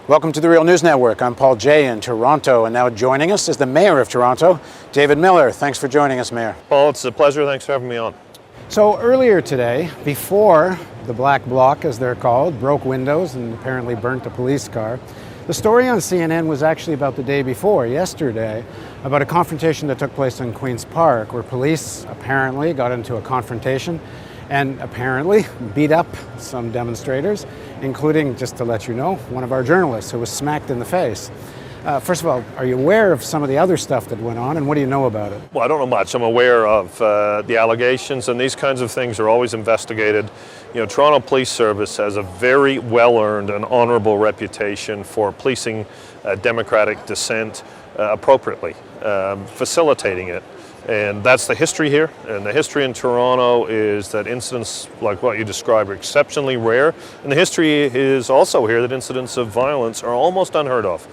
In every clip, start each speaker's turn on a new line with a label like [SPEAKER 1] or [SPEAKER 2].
[SPEAKER 1] Welcome to the Real News Network. I'm Paul Jay in Toronto, and now joining us is the Mayor of Toronto, David Miller. Thanks for joining us, Mayor.
[SPEAKER 2] Paul, it's a pleasure. Thanks for having me on.
[SPEAKER 1] So earlier today, before the Black Bloc, as they're called, broke windows and apparently burnt a police car, the story on CNN was actually about the day before, yesterday, about a confrontation that took place in Queen's Park, where police apparently got into a confrontation and apparently beat up some demonstrators, including, just to let you know, one of our journalists who was smacked in the face. First of all, are you aware of some of the other stuff that went on, and what do you know about it?
[SPEAKER 2] Well, I don't know much. I'm aware of the allegations, and these kinds of things are always investigated. You know, Toronto Police Service has a very well-earned and honorable reputation for policing democratic dissent appropriately, facilitating it. And that's the history here. And the history in Toronto is that incidents like what you described are exceptionally rare. And the history is also here that incidents of violence are almost unheard of.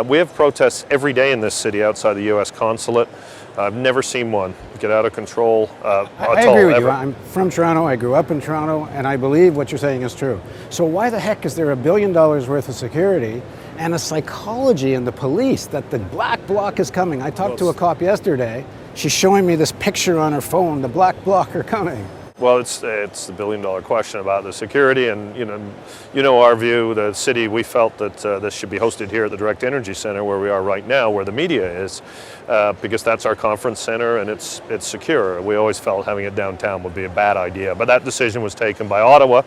[SPEAKER 2] We have protests every day in this city outside the U.S. consulate. I've never seen one get out of control
[SPEAKER 1] I agree with you. I'm from Toronto, I grew up in Toronto, and I believe what you're saying is true. So why the heck is there $1 billion worth of security and a psychology in the police that the Black Bloc is coming? I talked to a cop yesterday. She's showing me this picture on her phone. The Black Bloc are coming.
[SPEAKER 2] Well, it's the billion-dollar question about the security, and you know our view. The city, we felt that this should be hosted here at the Direct Energy Center, where we are right now, where the media is, because that's our conference center and it's secure. We always felt having it downtown would be a bad idea, but that decision was taken by Ottawa,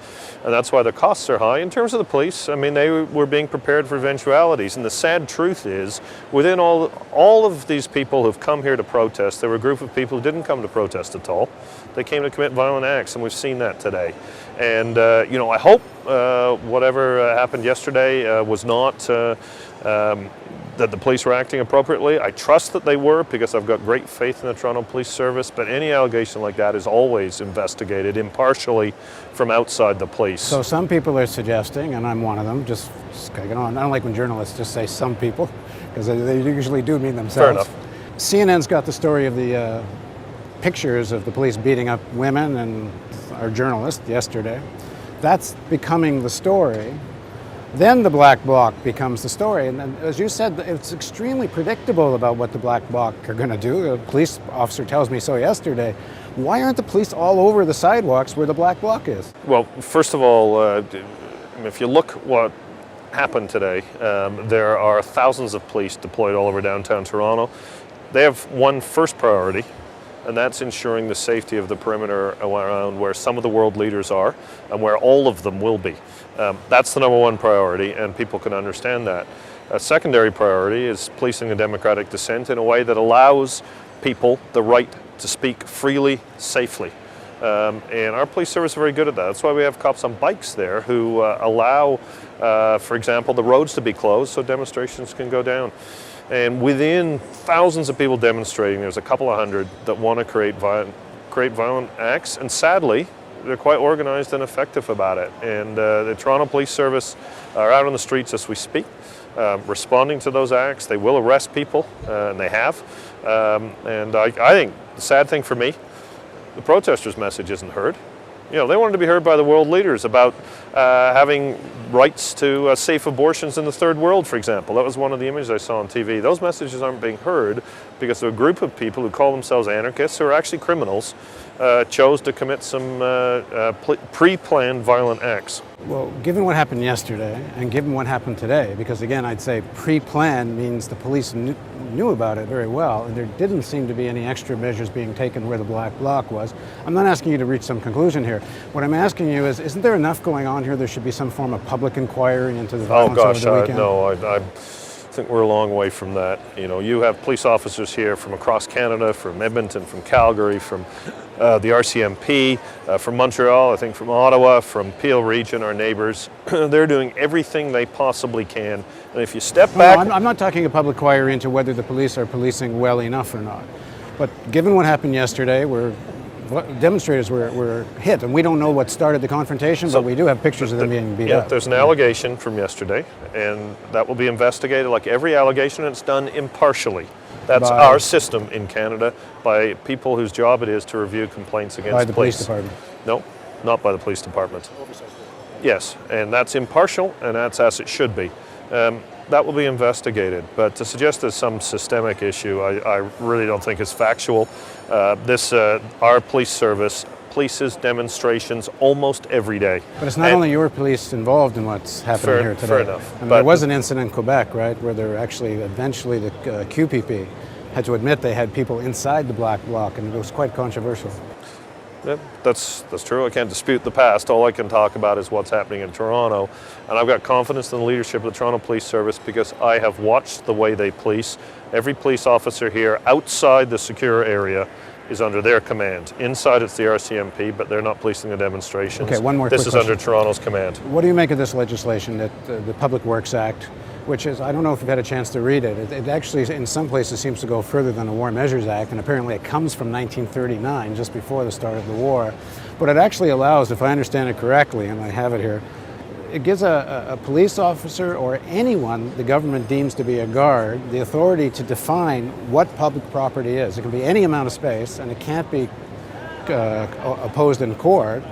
[SPEAKER 2] and that's why the costs are high. In terms of the police, I mean, they were being prepared for eventualities, and the sad truth is, within all of these people who've come here to protest, there were a group of people who didn't come to protest at all. They came to commit violent acts, and we've seen that today. And I hope whatever happened yesterday was not that the police were acting appropriately. I trust that they were, because I've got great faith in the Toronto Police Service, but any allegation like that is always investigated impartially from outside the police.
[SPEAKER 1] So some people are suggesting, and I'm one of them, just I don't like when journalists just say some people, because they usually do mean themselves.
[SPEAKER 2] Fair enough.
[SPEAKER 1] CNN's got the story of the pictures of the police beating up women and our journalist yesterday. That's becoming the story. Then the Black Bloc becomes the story. And as you said, it's extremely predictable about what the Black Bloc are going to do. A police officer tells me so yesterday. Why aren't the police all over the sidewalks where the Black Bloc is?
[SPEAKER 2] Well, first of all, if you look what happened today, there are thousands of police deployed all over downtown Toronto. They have one first priority, and that's ensuring the safety of the perimeter around where some of the world leaders are and where all of them will be. That's the number one priority, and people can understand that. A secondary priority is policing the democratic dissent in a way that allows people the right to speak freely, safely. And our police service is very good at that. That's why we have cops on bikes there who allow, for example, the roads to be closed so demonstrations can go down. And within thousands of people demonstrating, there's a couple of hundred that want to create violent acts, and sadly, they're quite organized and effective about it. And the Toronto Police Service are out on the streets as we speak, responding to those acts. They will arrest people, and they have. And I think the sad thing for me, the protesters' message isn't heard. They wanted to be heard by the world leaders about having rights to safe abortions in the third world, for example. That was one of the images I saw on TV. Those messages aren't being heard because a group of people who call themselves anarchists, who are actually criminals, chose to commit some pre-planned violent acts.
[SPEAKER 1] Well, given what happened yesterday and given what happened today, because again, I'd say pre-planned means the police knew about it very well, and there didn't seem to be any extra measures being taken where the Black Bloc was. I'm not asking you to reach some conclusion here. What I'm asking you is, isn't there enough going on here? There should be some form of public inquiry into the violence over the weekend.
[SPEAKER 2] I think we're a long way from that. You have police officers here from across Canada, from Edmonton, from Calgary, from the RCMP, from Montreal, I think from Ottawa, from Peel Region, our neighbors. They're doing everything they possibly can. And if you step back...
[SPEAKER 1] No, I'm not talking a public inquiry into whether the police are policing well enough or not. But given what happened yesterday, where demonstrators were hit, and we don't know what started the confrontation, but we do have pictures of them being beat up.
[SPEAKER 2] There's an allegation from yesterday, and that will be investigated like every allegation, and it's done impartially. That's our system in Canada, by people whose job it is to review complaints against
[SPEAKER 1] by the police department.
[SPEAKER 2] No, not by the police department. Yes, and that's impartial, and that's as it should be. That will be investigated. But to suggest there's some systemic issue, I really don't think is factual. Our police service polices demonstrations almost every day.
[SPEAKER 1] But it's not only your police involved in what's happening here today.
[SPEAKER 2] Fair enough.
[SPEAKER 1] I mean, there was an incident in Quebec, right, where there actually eventually the QPP had to admit they had people inside the Black Bloc, and it was quite controversial.
[SPEAKER 2] Yeah, that's true. I can't dispute the past. All I can talk about is what's happening in Toronto. And I've got confidence in the leadership of the Toronto Police Service because I have watched the way they police. Every police officer here outside the secure area is under their command. Inside it's the RCMP, but they're not policing the demonstrations.
[SPEAKER 1] Okay, one more
[SPEAKER 2] This
[SPEAKER 1] quick
[SPEAKER 2] is
[SPEAKER 1] question.
[SPEAKER 2] under Toronto's command.
[SPEAKER 1] What do you make of this legislation, that the Public Works Act, which is, I don't know if you've had a chance to read it, it actually in some places seems to go further than the War Measures Act, and apparently it comes from 1939, just before the start of the war. But it actually allows, if I understand it correctly, and I have it here, it gives a police officer or anyone the government deems to be a guard the authority to define what public property is. It can be any amount of space, and it can't be opposed in court,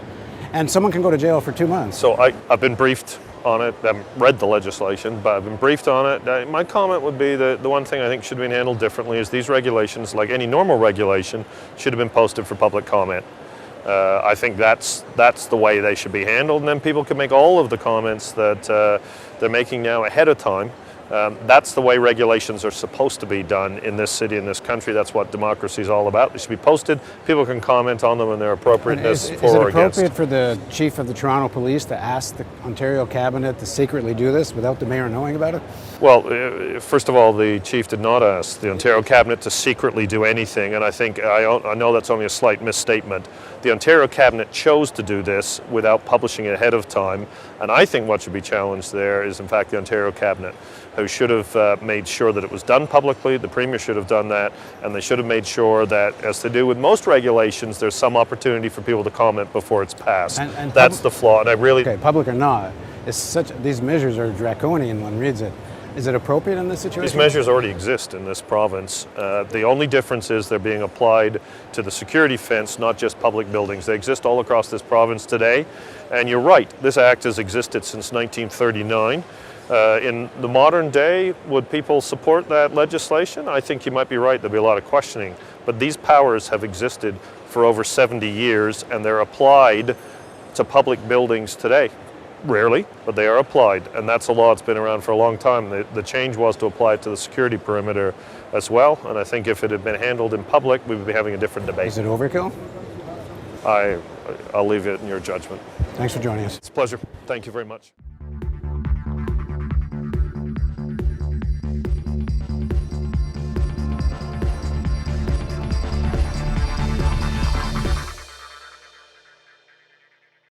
[SPEAKER 1] and someone can go to jail for 2 months.
[SPEAKER 2] So I've been briefed on it. I haven't read the legislation, but I've been briefed on it. My comment would be that the one thing I think should have been handled differently is these regulations, like any normal regulation, should have been posted for public comment. I think that's the way they should be handled, and then people can make all of the comments that they're making now ahead of time. That's the way regulations are supposed to be done in this city, in this country. That's what democracy is all about. They should be posted. People can comment on them and their appropriateness for or against.
[SPEAKER 1] Is it appropriate for the chief of the Toronto Police to ask the Ontario Cabinet to secretly do this without the mayor knowing about it?
[SPEAKER 2] Well, first of all, the chief did not ask the Ontario Cabinet to secretly do anything, and I think I know that's only a slight misstatement. The Ontario Cabinet chose to do this without publishing it ahead of time, and I think what should be challenged there is, in fact, the Ontario Cabinet, who should have made sure that it was done publicly. The Premier should have done that, and they should have made sure that, as they do with most regulations, there's some opportunity for people to comment before it's passed. And that's the flaw, and I really...
[SPEAKER 1] Okay, public or not, these measures are draconian, one reads it. Is it appropriate in this situation?
[SPEAKER 2] These measures already exist in this province. The only difference is they're being applied to the security fence, not just public buildings. They exist all across this province today. And you're right, this act has existed since 1939. In the modern day, would people support that legislation? I think you might be right. There'll be a lot of questioning. But these powers have existed for over 70 years, and they're applied to public buildings today. Rarely, but they are applied, and that's a law that's been around for a long time. The change was to apply it to the security perimeter as well, and I think if it had been handled in public, we would be having a different debate.
[SPEAKER 1] Is it overkill?
[SPEAKER 2] I'll leave it in your judgment.
[SPEAKER 1] Thanks for joining us.
[SPEAKER 2] It's a pleasure. Thank you very much.